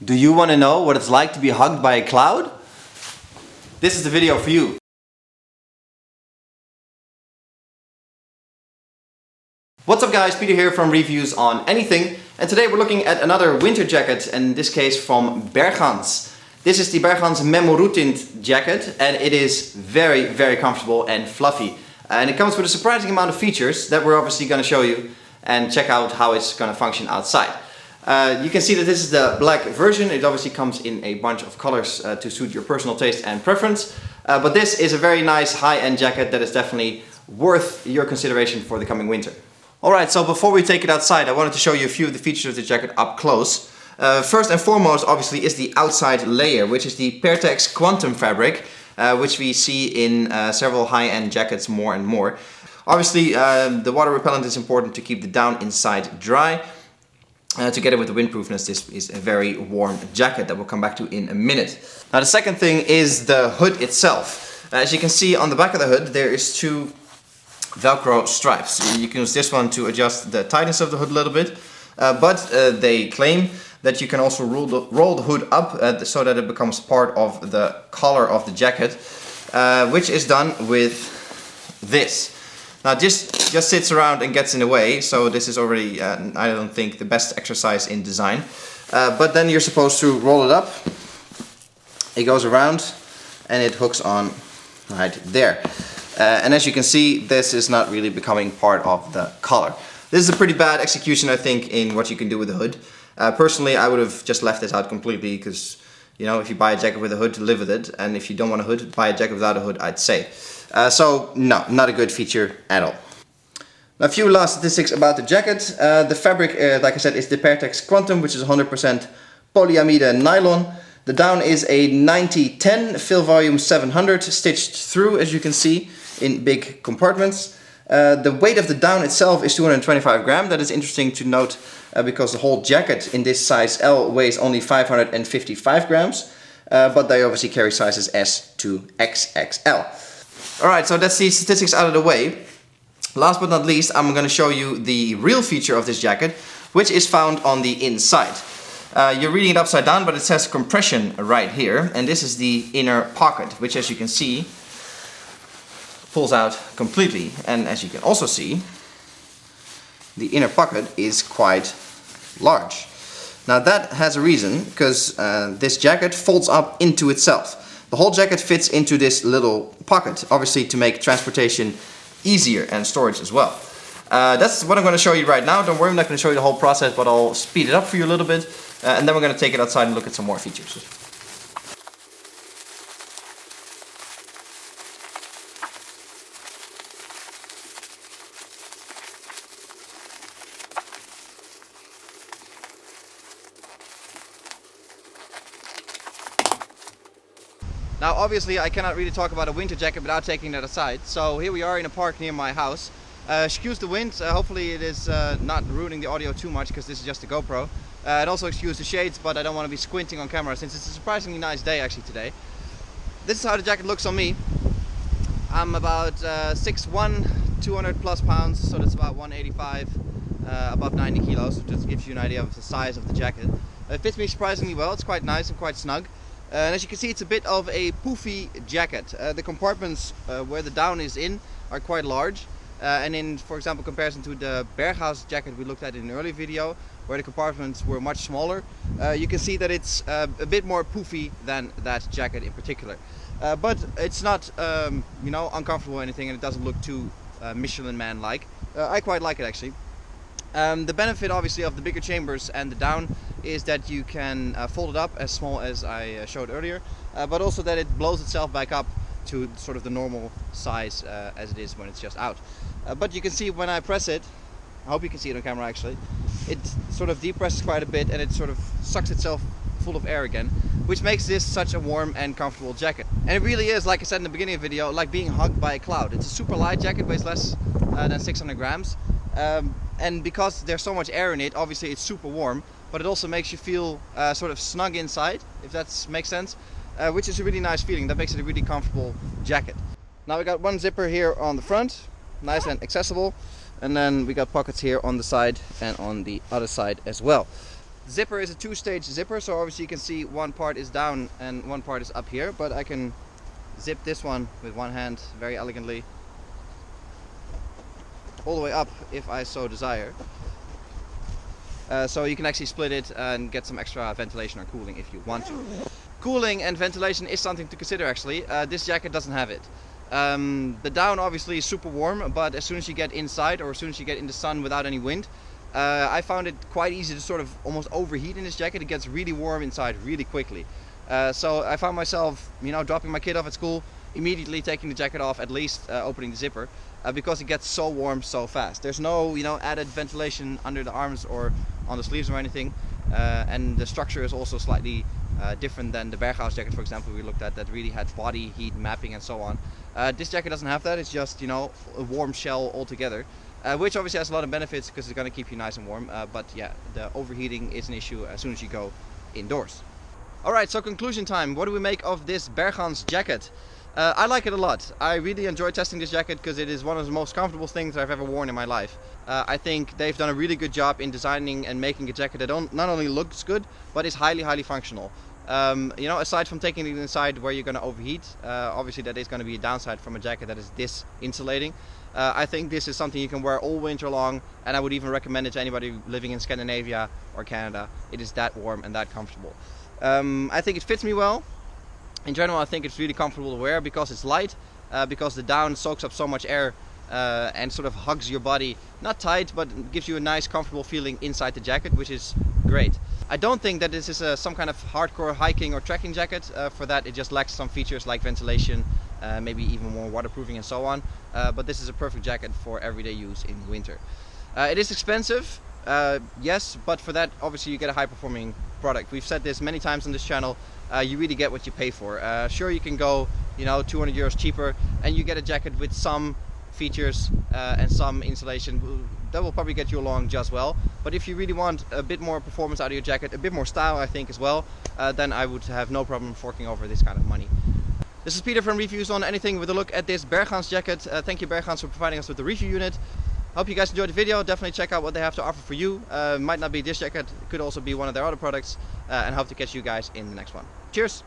Do you want to know what it's like to be hugged by a cloud? This is the video for you. What's up guys, Peter here from Reviews on Anything, and today we're looking at another winter jacket, and in this case from BERGANS. This is the BERGANS Memurutind jacket, and it is very comfortable and fluffy. And it comes with a surprising amount of features that we're obviously going to show you and check out how it's going to function outside. You can see that this is the black version. It obviously comes in a bunch of colors to suit your personal taste and preference. But this is a very nice high-end jacket that is definitely worth your consideration for the coming winter. Alright, so before we take it outside, I wanted to show you a few of the features of the jacket up close. First and foremost, obviously, is the outside layer, which is the Pertex Quantum fabric, which we see in several high-end jackets more and more. Obviously, the water repellent is important to keep the down inside dry. Together with the windproofness, this is a very warm jacket that we'll come back to in a minute. Now the second thing is the hood itself. As you can see on the back of the hood, there is two Velcro stripes. You can use this one to adjust the tightness of the hood a little bit, but they claim that you can also roll the hood up so that it becomes part of the collar of the jacket, which is done with this. Now this just sits around and gets in the way, so this is already, I don't think, the best exercise in design. But then you're supposed to roll it up, it goes around, and it hooks on right there. And as you can see, this is not really becoming part of the collar. This is a pretty bad execution, I think, in what you can do with the hood. Personally, I would have just left this out completely, because, you know, if you buy a jacket with a hood, live with it, and if you don't want a hood, buy a jacket without a hood, I'd say. So no, not a good feature at all. Now, a few last statistics about the jacket. The fabric, like I said, is the Pertex Quantum, which is 100% polyamide nylon. The down is a 90-10, fill volume 700, stitched through, as you can see, in big compartments. The weight of the down itself is 225 grams. That is interesting to note because the whole jacket in this size L weighs only 555 grams. But they obviously carry sizes S to XXL. Alright, so that's the statistics out of the way. Last but not least, I'm going to show you the real feature of this jacket, which is found on the inside. You're reading it upside down, but it says compression right here, and this is the inner pocket, which, as you can see, pulls out completely. And as you can also see, the inner pocket is quite large. Now that has a reason, because this jacket folds up into itself. The whole jacket fits into this little pocket, obviously to make transportation easier and storage as well. That's what I'm going to show you right now. Don't worry, I'm not going to show you the whole process, but I'll speed it up for you a little bit, and then we're going to take it outside and look at some more features. Now obviously I cannot really talk about a winter jacket without taking that aside, so here we are in a park near my house. Excuse the wind, hopefully it is not ruining the audio too much because this is just a GoPro. And also excuse the shades, but I don't want to be squinting on camera since it's a surprisingly nice day actually today. This is how the jacket looks on me. I'm about 6'1", 200 plus pounds, so that's about 185, above 90 kilos, so just gives you an idea of the size of the jacket. It fits me surprisingly well, it's quite nice and quite snug. And as you can see, it's a bit of a poofy jacket. The compartments where the down is in are quite large. And in, for example, comparison to the BERGANS jacket we looked at in an earlier video, where the compartments were much smaller, you can see that it's a bit more poofy than that jacket in particular. But it's not, you know, uncomfortable or anything, and it doesn't look too Michelin Man-like. I quite like it actually. The benefit obviously of the bigger chambers and the down is that you can fold it up as small as I showed earlier, but also that it blows itself back up to sort of the normal size as it is when it's just out. But you can see when I press it, I hope you can see it on camera actually, it sort of depresses quite a bit and it sort of sucks itself full of air again, which makes this such a warm and comfortable jacket. And it really is, like I said in the beginning of the video, like being hugged by a cloud. It's a super light jacket, weighs less than 600 grams. And because there's so much air in it, obviously it's super warm, but it also makes you feel sort of snug inside, if that makes sense, which is a really nice feeling. That makes it a really comfortable jacket. Now we got one zipper here on the front, nice and accessible, and then we got pockets here on the side and on the other side as well. Zipper is a two-stage zipper, so obviously you can see one part is down and one part is up here, but I can zip this one with one hand very elegantly all the way up if I so desire. So you can actually split it and get some extra ventilation or cooling if you want to. Cooling and ventilation is something to consider actually. This jacket doesn't have it. The down obviously is super warm, but as soon as you get inside or as soon as you get in the sun without any wind, I found it quite easy to sort of almost overheat in this jacket. It gets really warm inside really quickly. So I found myself, you know, dropping my kid off at school, immediately taking the jacket off, at least opening the zipper, because it gets so warm so fast. There's no, you know, added ventilation under the arms or on the sleeves or anything, and the structure is also slightly different than the Berghaus jacket, for example, we looked at, that really had body heat mapping and so on. This jacket doesn't have that. It's just, you know, a warm shell altogether, which obviously has a lot of benefits because it's going to keep you nice and warm, but yeah, the overheating is an issue as soon as you go indoors. Alright, so conclusion time. What do we make of this Bergans jacket? I like it a lot. I really enjoy testing this jacket because it is one of the most comfortable things I've ever worn in my life. I think they've done a really good job in designing and making a jacket that not only looks good, but is highly functional. You know, aside from taking it inside where you're going to overheat, obviously that is going to be a downside from a jacket that is this insulating. I think this is something you can wear all winter long, and I would even recommend it to anybody living in Scandinavia or Canada. It is that warm and that comfortable. I think it fits me well. In general, I think it's really comfortable to wear because it's light, because the down soaks up so much air and sort of hugs your body, not tight, but gives you a nice comfortable feeling inside the jacket, which is great. I don't think that this is some kind of hardcore hiking or trekking jacket. For that it just lacks some features like ventilation, maybe even more waterproofing and so on, but this is a perfect jacket for everyday use in winter. It is expensive, yes, but for that obviously you get a high performing product. We've said this many times on this channel. You really get what you pay for. Sure, you can go, you know, 200 euros cheaper and you get a jacket with some features and some insulation that will probably get you along just well. But if you really want a bit more performance out of your jacket, a bit more style I think as well, then I would have no problem forking over this kind of money. This is Peter from Reviews on Anything with a look at this Bergans jacket. Thank you Bergans for providing us with the review unit. Hope you guys enjoyed the video. Definitely check out what they have to offer for you. Might not be this jacket, it could also be one of their other products, and hope to catch you guys in the next one. Cheers!